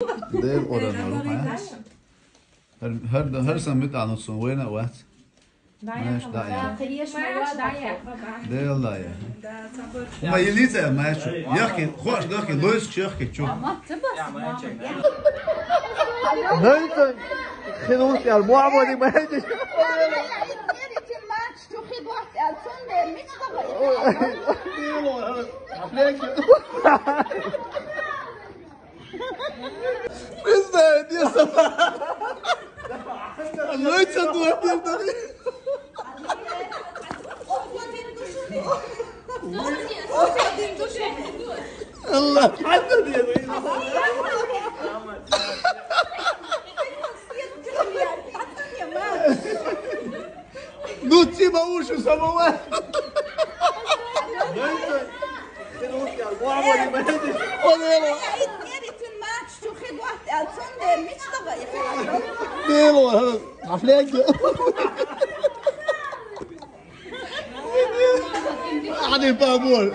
Det är orange. Här som mitt annat som وين وقت. ماش دايا. ده يلا يا. ما يليته ماش. يا أخي خوش لك لويس يا شو. نايت خلوص يا المعبد ما هيجي. Bizde diye sabah. Allah için dua edildi. Allah hadi diye. Nuti maush samawa. Delo, afleg. Hadi babur.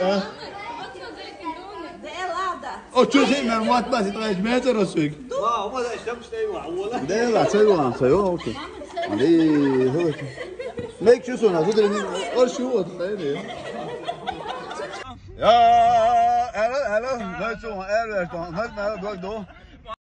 Oh, شو شيء من وقت بس يتغير متر رسوك. واو ما ده الشمس ده معوله. ده لا سيوه اوكي. عليه هو. ميك شو سونا تدري اور شو تدري. يا هلا لا شو هلا ما بقدر